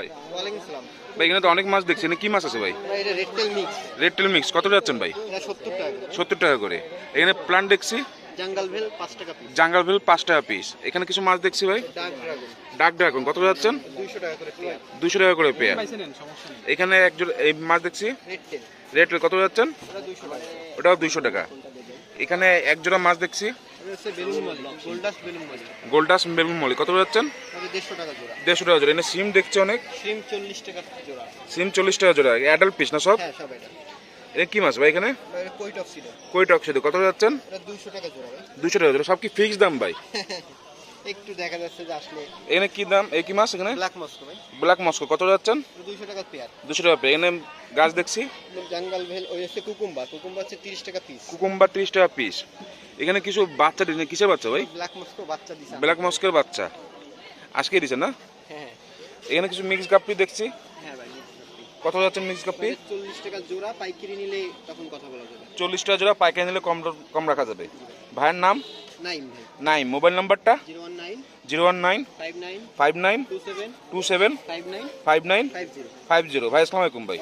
ভাই। ওয়ালাইকুম আসসালাম। ভাই এখানে তো অনেক মাছ দেখছি, কি মাছ আছে ভাই? ভাই এটা red tail mix. Red tail mix কত যাচ্ছেন ভাই? এটা 70 টাকা করে। 70 টাকা করে। এখানে প্লান্ট দেখছি জাঙ্গল ভেল 5 টাকা পিস। জাঙ্গাল ভেল 5 টাকা পিস। এখানে কিছু মাছ দেখছি ভাই ডার্ক ড্রাগন ডাক ড্রাগন কত যাচ্ছেন? 200 টাকা করে পেয়ার। 200 টাকা করে পেয়ার। এখানে একজন এই মাছ দেখছি রেড টেল রেড টেল কত যাচ্ছেন? এটা 200 টাকা। ওটাও 200 টাকা। এখানে এক জোড়া মাছ দেখছি এটা হচ্ছে balloon molly, gold dust balloon molly. Gold dust balloon molly কত যাচ্ছেন? এটা 150 টাকা জোড়া। 150 টাকা জোড়া। এখানে সিম দেখছি অনেক, শ্রিম 40 টাকা জোড়া। সিম 40 টাকা জোড়া। অ্যাডাল্ট পিস না সব? হ্যাঁ সব এটা। এটা কি মাছ ভাই এখানে? এটা কোইট অফ সিডার। কই টকশিদো কত যাচ্ছেন? এটা 200 টাকা জোড়া ভাই। 200 টাকা জোড়া। সব কি ফিক্স দাম ভাই? একটু দেখা যাচ্ছে যে আসলে এখানে কি দাম? এই কি মাছ এখানে? ব্ল্যাক মস্কো ভাই। ব্ল্যাক মস্কো কত যাচ্ছেন? এটা 200 টাকা পেয়ার। 200 টাকা পেয়ে। এখানে গাছ দেখছি জাঙ্গল ভেল ওই হচ্ছে কুকুম্বার হচ্ছে 30 টাকা পিস। কুকুম্বার 30 টাকা পিস। এখানে কিছু বাচ্চা দিনে কিসের বাচ্চা ভাই? ব্ল্যাক মস্কো বাচ্চা দিছে। ব্ল্যাক মস্কের বাচ্চা আজকে দিছেন না? হ্যাঁ এখানে কিছু মিক্স গাপ্পি দেখছি হ্যাঁ ভাই। কত যাচ্ছেন মিক্স গাপ্পি? 40 টাকা জোড়া, পাইকারি নিলে তখন কথা বলা যাবে। 40 টাকা জোড়া, পাইকারি নিলে কম রাখা যাবে। ভাইয়ের নাম? নাইম ভাই। নাইম। মোবাইল নাম্বারটা? 019 019 59 59 27 27 59 59 50। 50। ভাই আসসালামু আলাইকুম ভাই।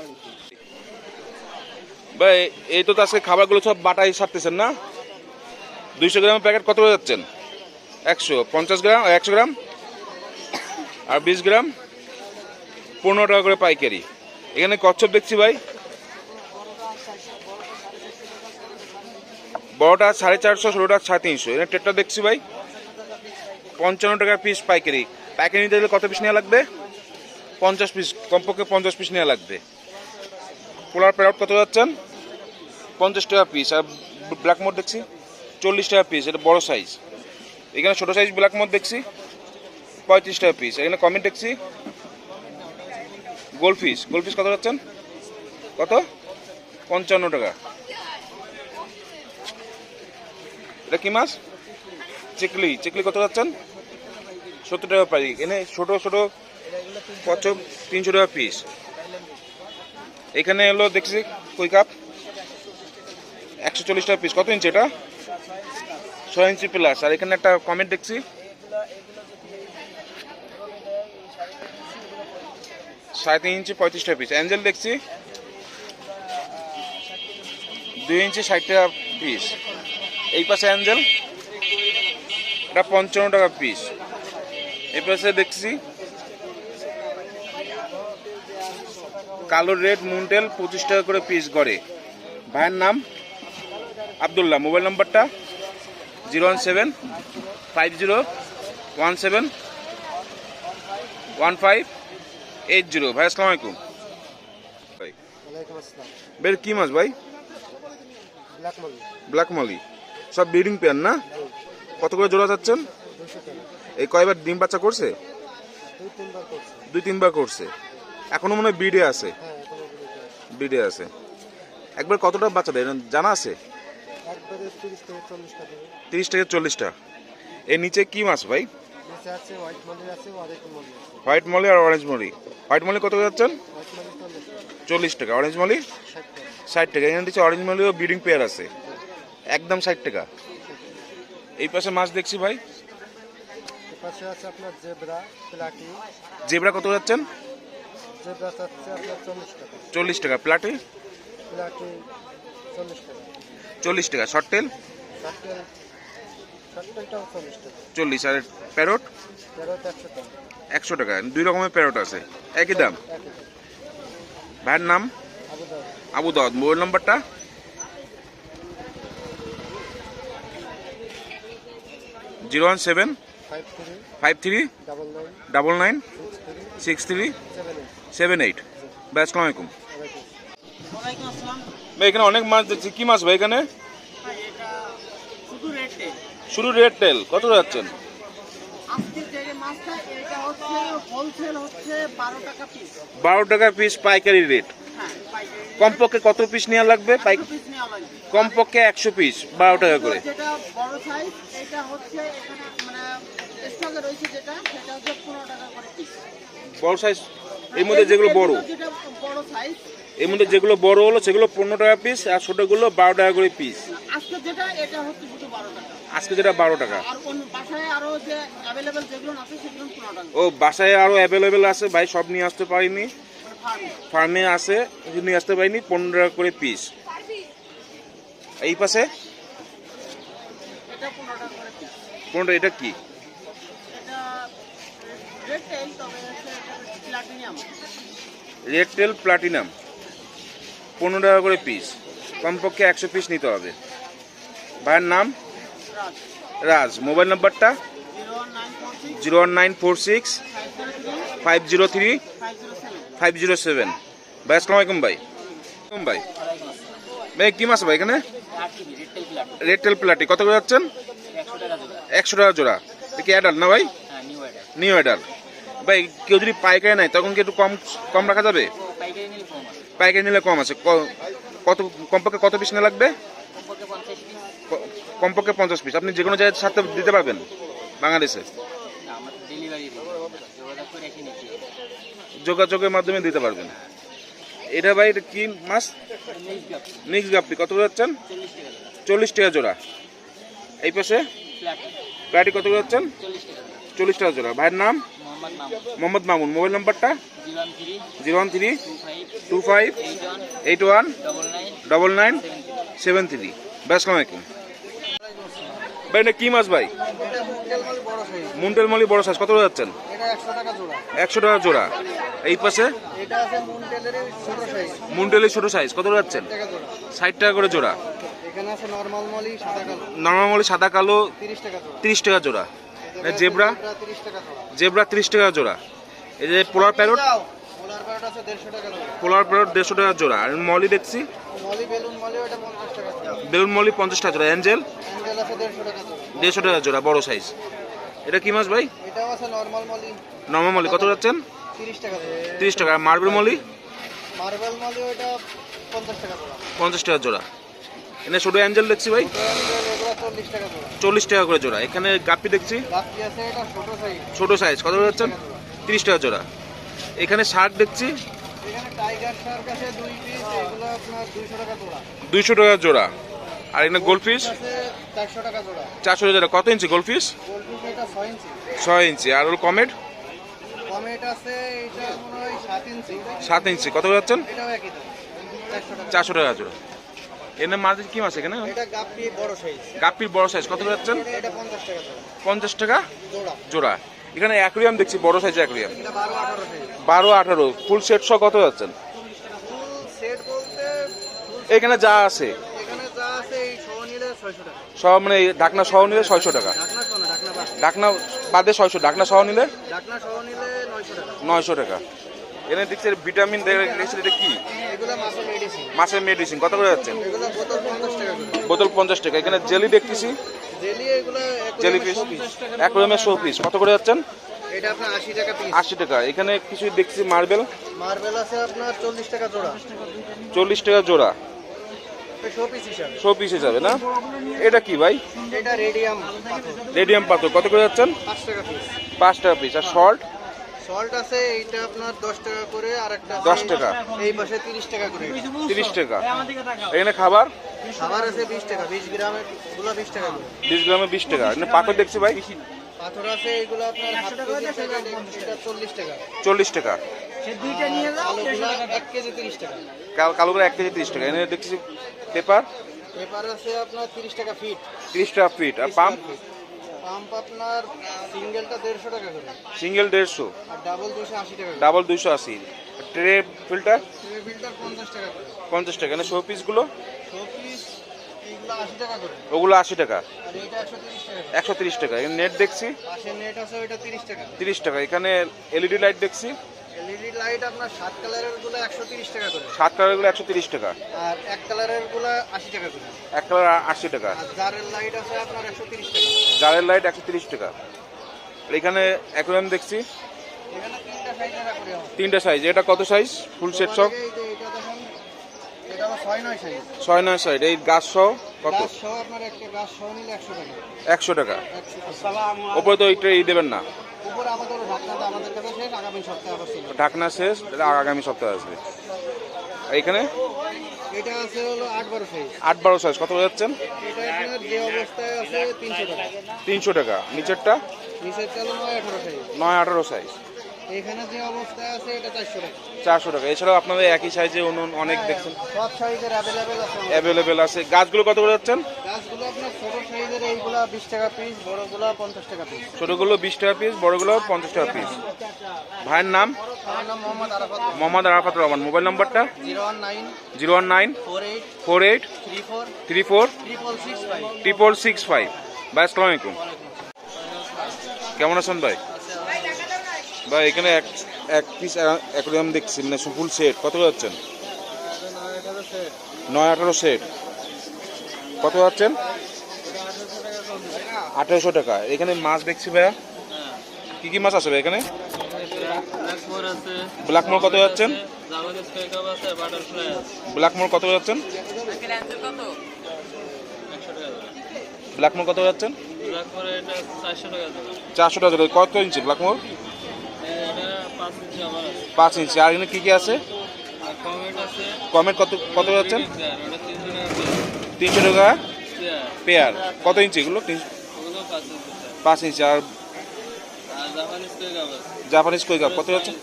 ভাই এই তো আজকে খাবারগুলো সব বাটাই সারতেছেন না? 200 গ্রামের প্যাকেট কত করে যাচ্ছেন? 150 গ্রাম 100 গ্রাম আর 20 গ্রাম 15 টাকা করে পাইকারি। এখানে কচ্ছপ দেখছি ভাই বড়টা 450, ষোলোটা 350। এখানে টেটটা দেখছি ভাই 55 টাকা পিস পাইকারি। পাইকারি নিতে গেলে কত পিস নেওয়া লাগবে? 50 পিস, কমপক্ষে 50 পিস নেওয়া লাগবে। পোলার প্যারট কত যাচ্ছেন? 50 টাকা পিস। আর ব্ল্যাক মোড দেখছি 40 টাকা পিস, এটা বড় সাইজ। এখানে ছোটো সাইজ ব্ল্যাক মোড দেখছি 35 টাকা পিস। এখানে কমেন্ট দেখছি গোলফিশ কত যাচ্ছেন? কত? 55 টাকা। এটা কি মাছ? চিকলি কত যাচ্ছেন? 70 টাকা পাই। এখানে ছোট কচ্ছপ 300 টাকা পিস। এখানে এলো দেখছি কই কাপ 140 টাকা পিস। কত ইঞ্চি এটা? 6 ইঞ্চি প্লাস। আর এখানে একটা কমেন্ট দেখছি 3.5 ইঞ্চি 35 টাকা পিস। অ্যাঞ্জেল দেখছি 2 ইঞ্চি 60 টাকা পিস। এই পাশে অ্যাঞ্জেল এটা 55 টাকা পিস। এই পাশে দেখছি কালো রেড মুনটেল 25 টাকা করে পিস গড়ে। ভাইয়ের নাম আব্দুল্লাহ। মোবাইল নাম্বারটা 017 50 17 1580। ভাই আসসালামু আলাইকুম। ভাই ওয়ালাইকুম আসসালাম। বের কি মাছ ভাই? ব্ল্যাক মলি ব্ল্যাক মলি সব ব্রিডিং পেয়ার না? কত করে জোড়া যাচ্ছেন? 200 টাকা। এই কয়বার ডিম বাচ্চা করছে? 2-3 বার করছে। 2-3 বার করছে। এখনো মনে হয় ব্রিডে আছে। হ্যাঁ এখনো ব্রিডে আছে। একবার কতটা বাচ্চা দেয় জানা আছে? একবারে 30 থেকে 40 টাকা দেবে। 30 থেকে 40টা। এর নিচে কি মাছ ভাই? নিচে আছে হোয়াইট মলি আছে, অরেঞ্জ মলি আছে। হোয়াইট মলি আর অরেঞ্জ মলি। হোয়াইট মলি কত যাচ্ছেন? হোয়াইট মলি 40 টাকা। অরেঞ্জ মলি 60 টাকা। 60 টাকা। এখানে নিচে অরেঞ্জ মলিও ব্রিডিং পেয়ার আছে, একদম 60 টাকা। এই পাশে মাছ দেখছি ভাই এর পাশে আছে আপনার জেব্রা, প্লাটি। জেব্রা কত যাচ্ছেন? জেব্রা আছে আপনার 40 টাকা। 40 টাকা। প্লাটি প্লাটি 40 টাকা। 40 টাকা। শর্টটেল শার্টেলটাও 40 টাকা। 40। আর প্যারট প্যারট 100 টাকা। 100 টাকা। 2 রকমের প্যারট আছে, একই দাম। একই দাম। ভাইয়ের নাম? আবু দাউদ। আবু দাউদ। মোবাইল নাম্বারটা? 017 53 99 63 78। ভাই আসসালামু আলাইকুম। ওয়ালাইকুম আসসালাম। ভাই এখানে অনেক মাছ দেখছি, কি মাছ ভাই এখানে? ভাই এটা শুধু রেড টেল। শুধু রেড টেল কত যাচ্ছেন? আজকের যে মাছটা এটা হচ্ছে হোলসেল হচ্ছে 12 টাকা পিস। 12 টাকা পিস পাইকারি রেট। হ্যাঁ পাইকারি। কমপক্ষে কত পিস নেওয়া লাগবে? পিস নেওয়া লাগবে। কমপক্ষে 100 পিস 12 টাকা করে। যেটা বড় সাইজ এটা হচ্ছে এখানে মানে স্টকে রয়েছে যেটা সেটা হচ্ছে 15 টাকা করে পিস। বড় সাইজ এর মধ্যে যেগুলো বড়, যেটা বড় সাইজ এর মধ্যে যেগুলো বড় হলো সেগুলো 15 টাকা পিস, আর ছোটগুলো 12 টাকা করে পিস। আজকে যেটা এটা হচ্ছে শুধু 12 টাকা। আজকে যেটা 12 টাকা। আর অন্য বাসায় আরো যে অ্যাভেলেবেল যেগুলো আছে সেগুলো 15 টাকা। ও বাসায় আরো অ্যাভেলেবেল আছে ভাই, সব নিয়ে আসতে পারিনি, ফার্মে আছে নিয়ে আসতে পারিনি। 15 টাকা করে পিস। এই পাশে এটা 15 টাকা করে পিস। 15, এটা কি? এটা রেড টেল, তবে প্লাটিনাম। রেড টেল প্লাটিনাম 15 টাকা করে পিস, কমপক্ষে 100 পিস নিতে হবে। ভাইয়ের নাম? রাজ। রাজ। মোবাইল নাম্বারটা? 01946 01946 503 503 507। 507। ভাই আসসালামু আলাইকুম ভাই। ভাই ভাই কি মাছ ভাই এখানে? রেড টেল প্লাটি কত করে যাচ্ছেন? 100 টাকা জোড়া। কি অ্যাডাল্ট না ভাই? New adult. ভাই কেউ যদি পাইকারি নেয় তখন কি একটু কম রাখা যাবে? পাইকারি নিলে কম আছে। কত কমপক্ষে কত পিস নেওয়া লাগবে? কমপক্ষে 50 পিস। আপনি যে কোনো জায়গায় সাথে দিতে পারবেন বাংলাদেশে? যোগাযোগের মাধ্যমে দিতে পারবেন। এটা ভাই এটা কি মাছ? মিক্স গাপ্পি কত করে যাচ্ছেন? 40 টাকা জোড়া। এই পাশে প্লাটি কত করে যাচ্ছেন? 40 টাকা জোড়া। ভাইয়ের নাম? মোহাম্মদ মামুন। মোবাইল নাম্বারটা? 01325819973। ভাই আসসালামু আলাইকুম। ভাই এটা কি মাছ ভাই? মুন্টেল মলি বড় সাইজ কত করে যাচ্ছেন? এটা 100 টাকা জোড়া। 100 টাকা জোড়া। এই পাশে এটা আছে মুন্টেলের ছোট সাইজ, মুন্টেলের ছোট সাইজ কত করে যাচ্ছেন? টাকা জোড়া। 60 টাকা করে জোড়া। এখানে আছে নরমাল মলি সাদা কালো, নরমাল মলি সাদা কালো 30 টাকা জোড়া। 30 টাকা জোড়া। জেব্রা? 30 টাকা জোড়া। জেব্রা 30 টাকা জোড়া। এই যে পোলার প্যারট? পোলার প্যারট আছে 150 টাকা জোড়া। পোলার প্যারট 150 টাকা জোড়া। আর মলি দেখছি মলি বেলুন মলি ওটা 50 টাকা জোড়া। বেলুন মলি 50 টাকা জোড়া। অ্যাঞ্জেল? অ্যাঙ্গেল আছে 150 টাকা জোড়া। 150 টাকা জোড়া বড় সাইজ। এটা কি মাছ ভাই? এটাও আছে নরমাল মলি, নরমাল মলি কত যাচ্ছেন? 30 টাকা জোড়া। 30 টাকা। আর মার্বেল মলি? মার্বেল মলি ওটা 50 টাকা জোড়া। 50 টাকা জোড়া। এখানে ছোট অ্যাঞ্জেল দেখছি ভাই এগুলো 40 টাকা জোড়া। 40 টাকা করে জোড়া। এখানে গাপ্পি দেখছি বাকি আছে এটা ছোট সাইজ, ছোট সাইজ কত করে যাচ্ছেন? 30 টাকা জোড়া। এখানে শার্ক দেখছি এখানে টাইগার শার্ক আছে 2 পিস, এগুলো আপনার 200 টাকা জোড়া। 200 টাকা জোড়া। আর এখানে গোল্ডফিশ আছে 400 টাকা জোড়া। 400 টাকা জোড়া। কত ইঞ্চি গোল্ডফিশ? গোল্ডফিশ এটা 6 ইঞ্চি। 6 ইঞ্চি। আর ওর কমেট? কমেট আছে এটা মনে হয় 7 ইঞ্চি। 7 ইঞ্চি কত করে যাচ্ছেন? এটাও একই দাম, 400 টাকা। 400 টাকা জোড়া। এখানে মাছ কি মাছ এখানে? এটা গাপ্পি বড় সাইজ, গাপ্পির বড় সাইজ কত করে যাচ্ছেন? এটা 50 টাকা জোড়া। 50 টাকা জোড়া। জোড়া। এখানে অ্যাকুরিয়াম দেখছি বড় সাইজ অ্যাকুরিয়াম এটা 12-18 সাইজ। 12-18 ফুল সেট সহ কত যাচ্ছেন? ফুল সেট বলতে এখানে যা আছে এখানে যা আছে এই সহ নিলে 600 টাকা। সব মানে এই ঢাকনা সহ নিলে 600 টাকা। ঢাকনা সহ না, ঢাকনা বাদ। ঢাকনা বাদে 600, ঢাকনা সহ নিলে ঢাকনা সহ নিলে 900 টাকা। 900 টাকা। এখানে দেখছি ভিটামিন দেখছি এটা কি? এগুলো মাছের মেডিসিন। মাছের মেডিসিন কত করে যাচ্ছেন? এগুলো বোতল 50 টাকা করে। বোতল 50 টাকা। এখানে জেলি দেখতেছি জেলি এগুলো জেলি পিস অ্যাকুরিয়ামের 100 পিস কত করে যাচ্ছেন? এটা আপনার 80 টাকা পিস। 80 টাকা। এখানে কিছু দেখছি মার্বেল মার্বেল আছে আপনার 40 টাকা জোড়া। 40 টাকা জোড়া। 100 পিস হিসাবে। 100 পিস হিসাবে না? এটা কি ভাই? এটা রেডিয়াম পাথর, রেডিয়াম পাথর কত করে যাচ্ছেন? 5 টাকা পিস। 5 টাকা পিস। আর সল্ট? সল্ট আছে এইটা আপনার 10 টাকা করে, আর একটা 10 টাকা। এই পাশে 30 টাকা করে। 30 টাকা। এখানে খাবার? খাবার আছে 20 টাকা, 20 গ্রামের গুলো 20 টাকা করে। 20 গ্রামে 20 টাকা। এখানে পাথর দেখছি ভাই পাথর আছে এগুলো আপনার হাফ কেজি থেকে এটা 40 টাকা। 40 টাকা। দুইটা নিয়ে যাও, আলুগুলো 1 কেজি 30 টাকা। কালো করে 1 কেজি 30 টাকা। এখানে দেখছি পেপার পেপার আছে আপনার 30 টাকা ফিট। 30 টাকা ফিট। আর পাম্প? পাম্প আপনার সিঙ্গেলটা 150 টাকা করে, সিঙ্গেল 150, আর ডাবল 280 টাকা করে। Double 280। Tray filter tray filter 50 টাকা করে। 50 টাকা। এখানে শো পিসগুলো শোপিস এইগুলো 80 টাকা করে, ওগুলো 80 টাকা। আর এটা 130 টাকা করে। 130 টাকা। এখানে নেট দেখছি পাশে নেট আছে ওইটা 30 টাকা। 30 টাকা। এখানে এলইডি লাইট দেখছি এলইডি লাইট আপনার 7 কালারের গুলো 130 টাকা করে, 7 কালারগুলো 130 টাকা। আর 1 কালারের গুলো 80 টাকা করে। এক কালার 80 টাকা। আর জারের লাইট আছে আপনার 130 টাকা। জারের লাইট 130 টাকা। আর এখানে অ্যাকুরিয়াম দেখছি এখানে তিনটা সাইজের অ্যাকুরিয়াম আছে। 3টা সাইজ। এটা কত সাইজ? ফুল সেট সহ? এই যে এটা দেখেন, এটা 6-9 সাইজ। 6-9 সাইজ। এই গাছ সহ কত? গাছ সহ আপনার একটা গাছ সহ নিলে 100 টাকা। 100 টাকা। 100 টাকা। ওপরে তো এইটা দেবেন না? উপরে আমাদের ঢাকনাটা আমাদের কাছে শেষ, আগামী সপ্তাহে আবার ছিল। ঢাকনা শেষ, এটা আগামী সপ্তাহে আসবে। আর এখানে এটা আছে হলো 8-12 সাইজ। 8-12 সাইজ কত করে যাচ্ছেন? এটা আপনার যে অবস্থায় আছে 300 টাকা। 300 টাকা। নিচেরটা নিচের চাল 9-18 সাইজ। 9-18 সাইজ এখানে যে অবস্থায় আছে এটা 400 টাকা। 400 টাকা। এছাড়াও আপনাদের একই সাইজে অনেক দেখছেন সব সাইজের অ্যাভেলেবেল আছে আমাদের। অ্যাভেলেবেল আছে। গাছগুলো কত করে যাচ্ছেন? গাছগুলো আপনার ছোট সাইজের এইগুলা 20 টাকা পিস, বড়গুলা 50 টাকা পিস। ছোটগুলো 20 টাকা পিস, বড়গুলো 50 টাকা পিস। ভাইয়ের নাম? আমার নাম মোহাম্মদ আরাফাত। মোহাম্মদ আরাফাত রহমান। মোবাইল নাম্বারটা? 019 019 48 48 34 34 665। 665। ভাই আসসালামু আলাইকুম। কেমন আছেন ভাই? ভাই এখানে এক পিস অ্যাকোয়ারিয়াম দেখছি, মানে ফুল সেট কত যাচ্ছেন? 9-18 সেট কত যাচ্ছেন? 1800 টাকা। এখানে মাছ দেখছি ভাইয়া, কি কি মাছ আছে ভাই এখানে? ব্ল্যাকমোর কত যাচ্ছেন? ব্ল্যাকমোর কত যাচ্ছেন? ব্ল্যাকমোর কত যাচ্ছেন? 400 টাকা। কত ইঞ্চি ব্ল্যাকমোর? 5 ইঞ্চি। আর এখানে কি কি আছে? কমেট কত কত যাচ্ছেন? 300 টাকা পেয়ার। কত ইঞ্চি এগুলো? 5 ইঞ্চি। আর জাপানিজ কই কাপ কত যাচ্ছে?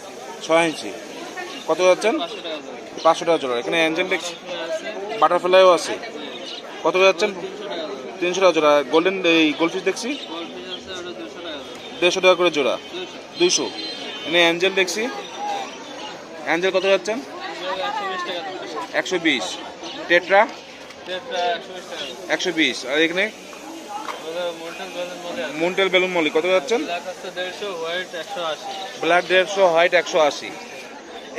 6 ইঞ্চি। কত যাচ্ছেন? 500 টাকা জোড়া। এখানে অ্যাঞ্জেল দেখছি, বাটারফ্লাইও আছে। কত যাচ্ছেন? 300 টাকা জোড়া। গোল্ডেন এই গোল্ডফিশ দেখছি 150 টাকা করে জোড়া। 200। এখানে অ্যাঞ্জেল দেখছি, অ্যাঞ্জেল কত যাচ্ছেন? 120। টেট্রা 120। আর এখানে মুন্টেল বেলুন মলি কত যাচ্ছেন? Black 150, white 180।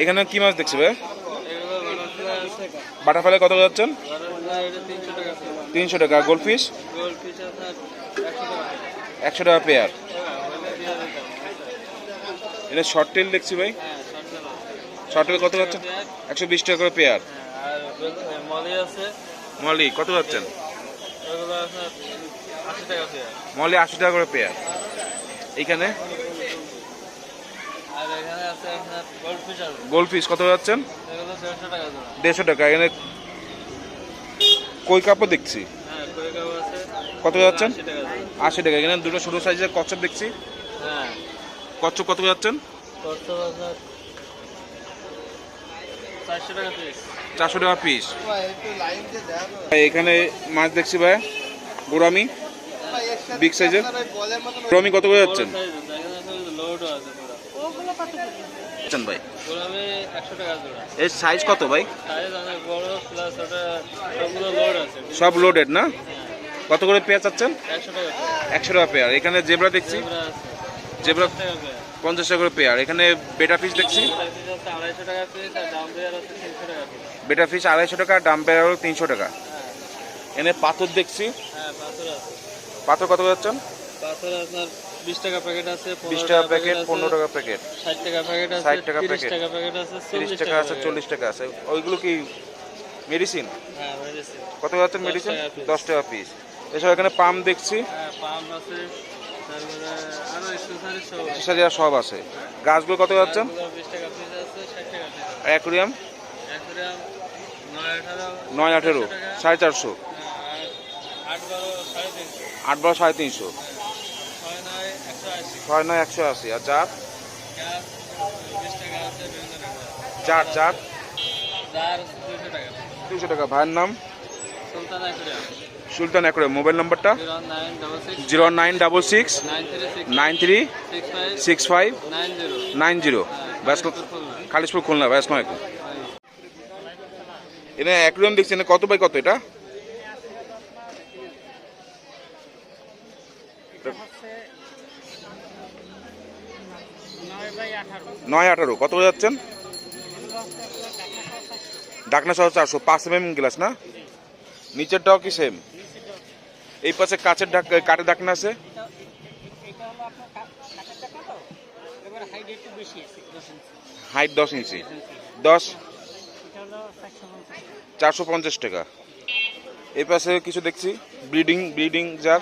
এখানে কি মাছ দেখছি ভাই? বাটারফ্লাই কত যাচ্ছেন? 300 টাকা। গোল্ডফিশ 100 টাকা পেয়ার। এটা শর্ট টেল দেখছি ভাই, শর্ট টেল কত যাচ্ছেন? 120 টাকা করে পেয়ার। মলি কত যাচ্ছেন? মলি 80 টাকা করে পেয়ার। এইখানে গোল্ডফিশ কত যাচ্ছেন? 150 টাকা। এখানে কই কাপও দেখছি, কত যাচ্ছেন? 80 টাকা। এখানে দুটো ছোট সাইজের কচ্ছপ দেখছি, কচ্ছপ কত যাচ্ছেন? 400 টাকা পিস। এখানে মাছ দেখছি ভাই, গোরামি বিগ সাইজের। গোরামি কত করে যাচ্ছেন ভাই? এর সাইজ কত ভাই? সব লোডেড না? কত করে পেয়ার চাচ্ছেন? 100 টাকা পেয়ার। এখানে জেব্রা দেখছি, জেব্রা 50 টাকা করে পেয়ার। এখানে বেটা ফিশ দেখছি, বেটা ফিশ 250 টাকা, ডাম পেয়ার 300 টাকা। এখানে পাথর দেখছি, পাথর কত যাচ্ছেন? 20 টাকা প্যাকেট আছে, 20 টাকা প্যাকেট, 15 টাকা প্যাকেট, 60 টাকা প্যাকেট আছে, 60 টাকা 30 প্যাকেট, টাকা প্যাকেট আছে, 30 টাকা আছে, 40 টাকা আছে। ওইগুলো কি মেডিসিন? হ্যাঁ মেডিসিন। কত যাচ্ছেন মেডিসিন? 10 টাকা piece। 10 টাকা পিস। এছাড়া এখানে পাম দেখছি, হ্যাঁ পাম্প আছে, তারপরে আরো এক্সেসরিজ সব আছে। এছাড়া সব আছে। গাছগুলো কত যাচ্ছেন? 20 টাকা পিস আছে, 60 টাকা পিস আছে। Aquarium aquarium 9-18 9-18 450, 8-12 350, 8-12 350, 6-9 180, 6-9 180। আর জাত? গ্যাস 20 টাকা আছে, বিভিন্ন টাকা। জাত জাত জার 200 টাকা। 200 টাকা। ভাইয়ের নাম? সুলতান অ্যাকুরিয়াম। সুলতান অ্যাকুরিয়াম। মোবাইল নাম্বারটা? 0966 0966 936 93 65 65 90। 90। খালিশপুর খুলনা। ভাই আসসালামু আলাইকুম। এটা অ্যাকুরিয়াম দেখছি, না কত বাই কত এটা? 9-18। কত যাচ্ছেন? ঢাকনা সহ 400। 5 mm গ্লাস না? নিচেরটাও কি সেম? এই পাশে কাঠের ঢাকনা আছে, হাইট 10 ইঞ্চি। 10 450 টাকা। এই পাশে কিছু দেখছি ব্রিডিং জার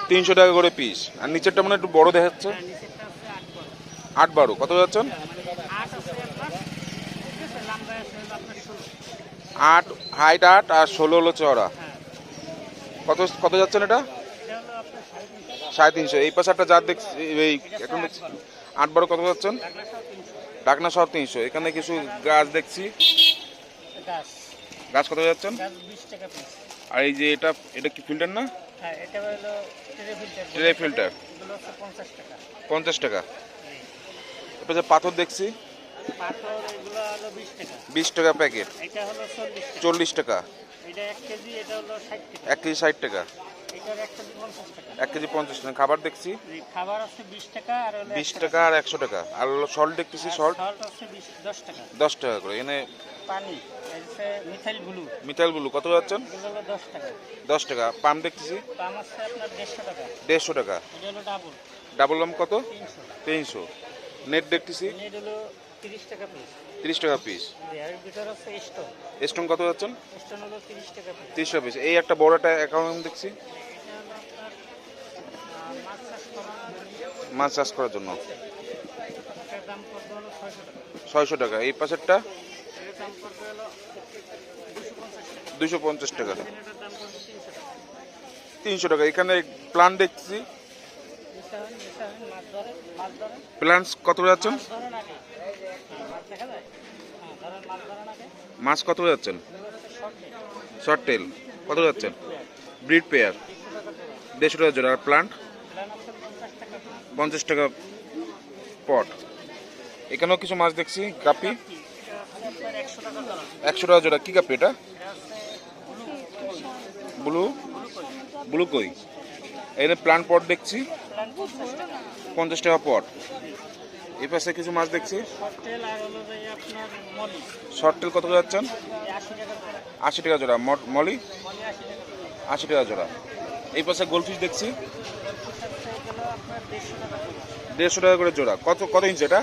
300 টাকা করে পিস। আর নিচেরটা মানে একটু বড় দেখাচ্ছে, 8-12। কত যাচ্ছেন? আছে হলো আপনার 16। 8 হাইট 8 আর 16 হলো চওড়া। হ্যাঁ, কত কত যাচ্ছেন এটা? এটা হলো আপনার 350। 350। এই পাশে একটা জাত দেখছি, এই এখন দেখছি 8 12 কত যাচ্ছেন? ডাকলা সব 300। ডাকনা 350। এখানে কিছু গাছ দেখছি, গাছ গাছ কত যাচ্ছেন? গাছ 20 টাকা পিস। আর এই যে এটা এটা কি ফিল্টার না? হ্যাঁ, এটা হলো ট্রে ফিল্টার। ট্রে ফিল্টার এগুলো হচ্ছে 50 টাকা। 50 টাকা। এরপর যে পাথর দেখছি পাথর এগুলো হলো 20 টাকা। 20 টাকা প্যাকেট, এটা হলো 40 টাকা। 40 টাকা। এটা 1 কেজি, এটা হলো 60 টাকা। 1 কেজি 60 টাকা। এটার 1 কেজি 50 টাকা। 1 কেজি 50 টাকা। খাবার দেখছি এই খাবার আছে 20 টাকা আর হলো 20 টাকা আর 100 টাকা। আর সল্ট দেখতেছি, সল্ট সল্ট আছে 10 টাকা। 10 টাকা করে। এখানে পানি এই যে মিথাইল ব্লু, মিথাইল ব্লু কত যাচ্ছেন? এগুলো হলো 10 টাকা। 10 টাকা। পাম দেখতেছি পাম আছে আপনার 150 টাকা। 150 টাকা। এটা হলো ডাবল ডাবল লাম কত? 300। 300। নেট দেখতেছি নেট হলো 30 টাকা পিস। 30 টাকা পিস। এর ভিতর আছে স্টোন। স্টোন কত যাচ্ছেন? স্টোন হলো 30 টাকা পিস। 30 টাকা পিস। এই একটা বড় একটা অ্যাকাউন্ট দেখছি এটা হলো আপনার মাছ চাষ করা, মাছ চাষ করার জন্য। এটার দাম পড়বে হলো 600 টাকা। 600 টাকা। এই পাশেরটা এর দাম পড়বে হলো 250 টাকা। 250 টাকা। এটার দাম পড়বে 300 টাকা। 300 টাকা। এখানে প্লান্ট দেখছি, মিশান মাছ ধরে প্লান্টস কত যাচ্ছেন? মাছ ধরেন আগে। হ্যাঁ, মাছ দেখা যায়। হ্যাঁ, ধরেন মাছ ধরেন আগে। মাছ কত যাচ্ছেন? শর্টে শর্ট টেল কত যাচ্ছেন? ব্রিড পেয়ার 150 টাকা জোড়া। 150 টাকা জোড়া। আর প্লান্ট প্ল্যান আছে 50 টাকা পিস। 50 টাকা পট। এখানেও কিছু মাছ দেখছি, গাপি এটা হচ্ছে আপনার 100 টাকা জোড়া। 100 টাকা জোড়া। কি গাপি এটা? এটা হচ্ছে ব্লু ব্লু কই। এখানে প্লান্ট পট দেখছি প্ল্যান 50 টাকা। 50 টাকা পট। এই পাশে কিছু মাছ দেখছি, হোটেল আর হলো যে আপনার মলি শর্ট টেল কত যাচ্ছেন? 80 টাকা জোড়া। 80 টাকা জোড়া। মলি মলি 80 টাকা জোড়া। 80 টাকা জোড়া। এই পাশে গোলফিশ দেখছি এগুলো আপনার 150 টাকা জোড়া। 150 টাকা করে জোড়া। কত কত ইঞ্চি এটা?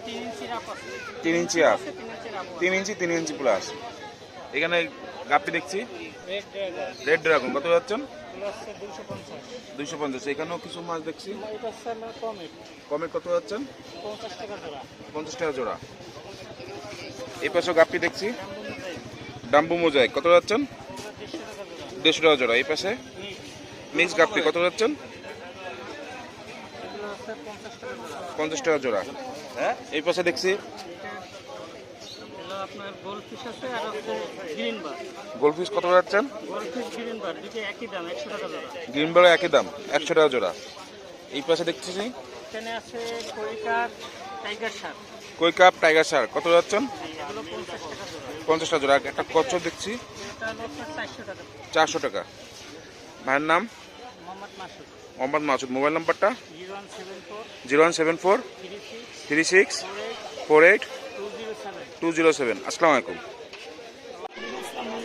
3 ইঞ্চি রাপ আছে। 3 ইঞ্চি আপ। 3 ইঞ্চি রাপ। 3 ইঞ্চি 3 ইঞ্চি প্লাস। এখানে গাপি দেখছি রেড ড্রাগন রেড ড্রাগন কত যাচ্ছেন? এগুলো হচ্ছে 250। 250। এখানেও কিছু মাছ দেখছি, এটা হচ্ছে আপনার কমেট কমে কত যাচ্ছেন? 50 টাকা জোড়া। 50 টাকা জোড়া। এই পাশে গাপি দেখছি দাম অনুযায়ী ডাম্বু মোজাইক কত যাচ্ছেন? এগুলো 150 টাকা জোড়া। 150 টাকা জোড়া। এই পাশে মিক্স গাপি কত যাচ্ছেন? এগুলো হচ্ছে 50 টাকা জোড়া। 50 টাকা জোড়া। হ্যাঁ, এই পাশে দেখছি এগুলো আপনার গোলফিশ আছে আর হচ্ছে গ্রিন বার। গোলফিশ কত যাচ্ছেন? গোলফিশ গ্রিন বার দুটো একই দাম, 100 টাকা জোড়া। গ্রিন বেলা একই দাম, 100 টাকা জোড়া। এই পাশে দেখছি এখানে আছে কৈকার টাইগার শার্ক। কই কাপ টাইগার শার্ক কত যাচ্ছেন? এগুলো 50 টাকা জোড়া। 50 টাকা জোড়া। একটা কচ্ছপ দেখছি এটা হলো আপনার 400 টাকা। 400 টাকা। ভাইয়ের নাম? মোহাম্মদ মাসুদ। মোহাম্মদ মাসুদ। মোবাইল নাম্বারটা? 0174 0174 36 36 48 48 207। 207। আসসালামু আলাইকুম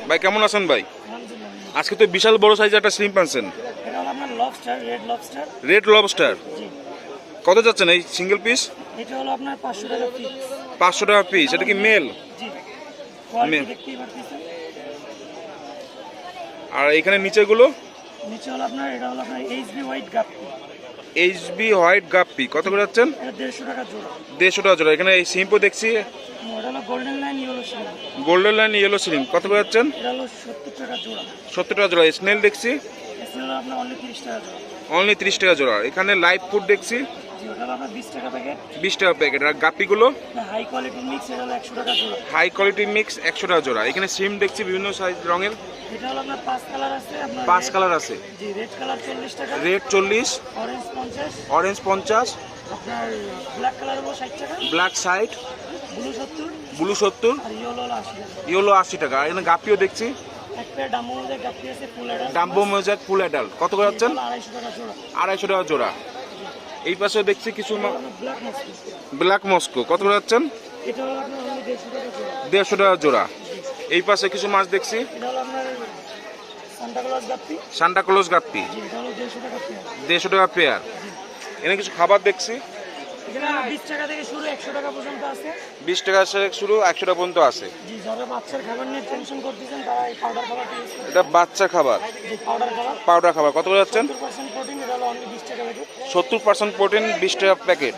ভাই, কেমন আছেন ভাই? আলহামদুলিল্লাহ। আজকে তো বিশাল বড় সাইজের একটা শ্রিম্প আনছেন, এটা হলো আপনার lobster, red lobster. Red lobster. জি, কত যাচ্ছেন এই সিঙ্গেল পিস? এটা হলো আপনার 500 টাকা পিস। 500 টাকা পিস। এটা কি মেল? জি, কোয়ালিটি মেল। দেখতেই পাচ্ছেন। আর এখানে নিচেগুলো নিচে হলো আপনার, এটা হলো আপনার এইচবি হোয়াইট গাপ্পি। এইচবি হোয়াইট গাপ্পি কত করে যাচ্ছেন? এটা 150 টাকা জোড়া। 150 টাকা জোড়া। এখানে এই সিম্পও দেখছি ওটা হলো golden line yellow shield. Golden line yellow ceiling কত করে যাচ্ছেন? এটা হলো 70 টাকা জোড়া। 70 টাকা জোড়া। স্নেল দেখছি এসে হলো আপনার অনলি 30 টাকা জোড়া। অনলি 30 টাকা জোড়া। এখানে লাইভ ফুড দেখছি জি, ওটা হলো আপনার 20 টাকা প্যাকেট। 20 টাকা প্যাকেট। আর গাপ্পিগুলো হাই কোয়ালিটির মিক্স, এটা হলো 100 টাকা জোড়া। হাই কোয়ালিটির মিক্স 100 টাকা জোড়া। এখানে সিম দেখছি বিভিন্ন সাইজ রঙের, এটা হলো আপনার 5 কালার আছে। আপনার 5 কালার আছে। জি, রেড কালার 40 টাকা, রেড 40, অরেঞ্জ 50, অরেঞ্জ 50, আপনার ব্ল্যাক কালার হলো 60 টাকা, ব্ল্যাক সাইড, ব্লু 70 ব্লু 70, আর ইয়েলো হলো 80 টাকা। ইয়েলো 80 টাকা। আর এখানে গাপ্পিও দেখছি এক পেয়ার ডাম্বো মধ্যে গাপ্পি আছে full adult. Dumbo mosaic full adult কত করে যাচ্ছেন? 250 টাকা জোড়া। 250 টাকা জোড়া। এই পাশেও দেখছি কিছু ব্ল্যাক মস্কি, ব্ল্যাক মস্কো কত করে যাচ্ছেন? এটা হলো আপনার অনলি 150 টাকা জোড়া। 150 টাকা জোড়া। এই পাশে কিছু মাছ দেখছি এটা হলো আপনার সান্টা ক্লজ গাপ্পি। সান্টা ক্লজ গাপ্পি জি, এটা হলো 150 টাকা পেয়ার। 150 টাকা পেয়ার। এখানে কিছু খাবার দেখছি এখানে 20 টাকা থেকে শুরু 100 টাকা পর্যন্ত আছে। 20 টাকা থেকে শুরু 100 টাকা পর্যন্ত আছে। জি, যারা বাচ্চার খাবার নিয়ে টেনশন করতেছেন তারা এই পাউডার খাবারটা ইউজ করতে। এটা বাচ্চা খাবার, জি, পাউডার খাবার পাউডার খাবার কত করে যাচ্ছেন? 70% প্রোটিন, এটা হলো অনলি 20 টাকা প্যাকেট। 70% প্রোটিন, 20 টাকা প্যাকেট।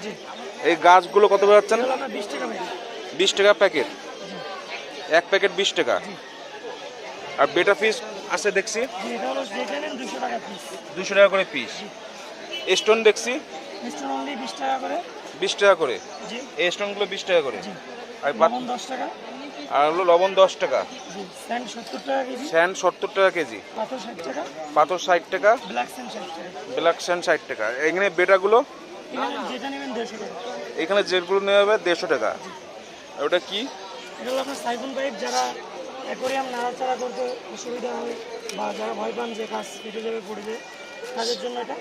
এই গাছগুলো কত করে যাচ্ছেন? এটা হলো আপনার 20 টাকা প্যাকেট। 20 টাকা প্যাকেট, এক প্যাকেট 20 টাকা। আর বেটা ফিস আছে দেখছি জি, এটা হলো যেটা নেন 200 টাকা পিস। 200 টাকা করে পিস। স্টোন দেখছি মিষ্টান্ন অনলি 20 টাকা করে। 20 টাকা করে, জি এই স্টোনগুলো 20 টাকা করে। জি। আর লবণ 10 টাকা। আর হলো লবণ 10 টাকা, জি, স্যান্ড 70 টাকা কেজি। স্যান্ড 70 টাকা কেজি, পাথর 60 টাকা। পাথর 60 টাকা, ব্ল্যাক স্যান্ড 60 টাকা। ব্ল্যাক স্যান্ড 60 টাকা। এখানে বেটাগুলো এখানে যেটা নেবেন 150 টাকা। এখানে যেগুলো নেওয়া হবে 150 টাকা। আর ওটা কি? এটা হলো আপনার সাইফন পাইপ, যারা অ্যাকোরিয়াম নাড়াচাড়া করতে অসুবিধা হয় বা যারা ভয় পান যে কাজ কেটে যাবে পড়ে যায়, তাদের জন্য এটা।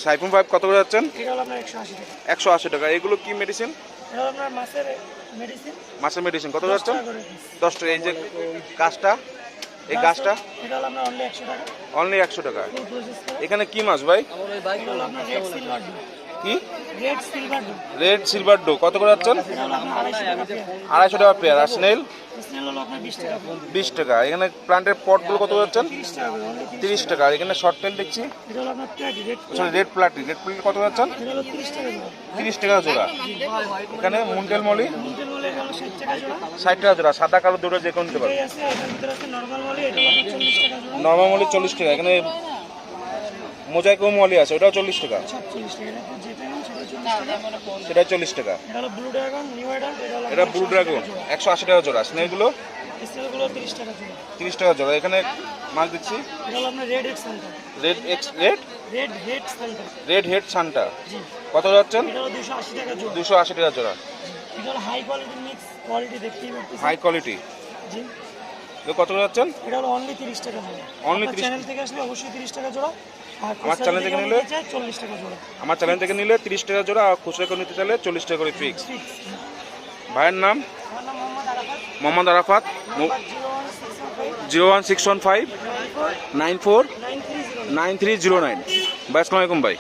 সাইফোন পাইপ কত করে যাচ্ছেন? এটা হলো আপনার 180 টাকা। 180 টাকা। এগুলো কি মেডিসিন? এটা হলো আপনার মাছের মেডিসিন। মাছের মেডিসিন কত 10 যাচ্ছেন? টাকা করে piece। 10 টাকা। এই যে গাছটা, এই গাছটা এটা হলো আপনার অনলি 100 টাকা। অনলি 100 টাকা। ফুল প্রসেস করা। এখানে কি মাছ ভাই? এটা হলো আপনার রেড সিলভার ডু। কি? রেড সিলভার ডু। রেড সিলভার ডো কত করে যাচ্ছেন? এটা হলো আপনার 250 টাকা পেয়ার। 250 টাকা পেয়ার। আর স্নেল স্নেল হলো আপনার 20 টাকা পেয়ার। 20 টাকা। এখানে প্লান্টের পটগুলো কত যাচ্ছেন? 30 টাকা করে, অনলি 30 টাকা। আর এখানে শর্ট টেল দেখছি, এটা হলো আপনার plate red. Sorry red প্লাটি, red প্লাটি কত যাচ্ছেন? এটা হলো 30 টাকা জোড়া। 30 টাকা জোড়া। এখানে মুন্ডেল মলি মুন্টেল বলে এটা হলো 60 টাকা জোড়া। 60 টাকা জোড়া। সাদা কালো দুটো যে কোনো নিতে পারবে। এই আছে, এটার ভিতরে আছে নরমাল মলি, এটা হলো আপনার 40 টাকা জোড়া। নর্মাল মলি 40 টাকা। এখানে মোজাইকো মলি আছে, ওটাও 40 টাকা, 40 টাকা। এটা যেটা নেন সেটা 40 টাকা। সেটা 40 টাকা। এটা হলো ব্লু ড্রাগন নিউ অ্যাডাল্ট, এটা হলো এটা ব্লু ড্রাগন 180 টাকা জোড়া। স্নেলগুলো স্নেলগুলো 30 টাকা জোড়া। 30 টাকা জোড়া। এখানে মাছ দিচ্ছি এটা হলো আপনার red head Santa. Red red head Santa. Red head Santa জি। কত যাচ্ছেন? এটা হলো 280 টাকা জোড়া। 280 টাকা জোড়া। এটা হলো হাই কোয়ালিটি মিক্স কোয়ালিটি, দেখতেই পাচ্ছেন। High quality. জি। কত যাচ্ছেন? এটা হলো অনলি 30 টাকা জোড়া। Only আপনার 30 চ্যানেল থেকে আসলে অবশ্যই 30 টাকা জোড়া। আর আমার চ্যানেল থেকে নিলে 40 টাকা জোড়া। আমার চ্যানেল থেকে নিলে 30 টাকা জোড়া, আর খুচরা করে নিতে চাইলে 40 টাকা করে ফিক্স। ফিক্স। ভাইয়ের নাম? আমার নাম মোহাম্মদ আরাফাত। মোহাম্মদ আরাফাত। নাম্বার 01615 01615 94 9309। 9309। ভাই আসসালামু আলাইকুম ভাই।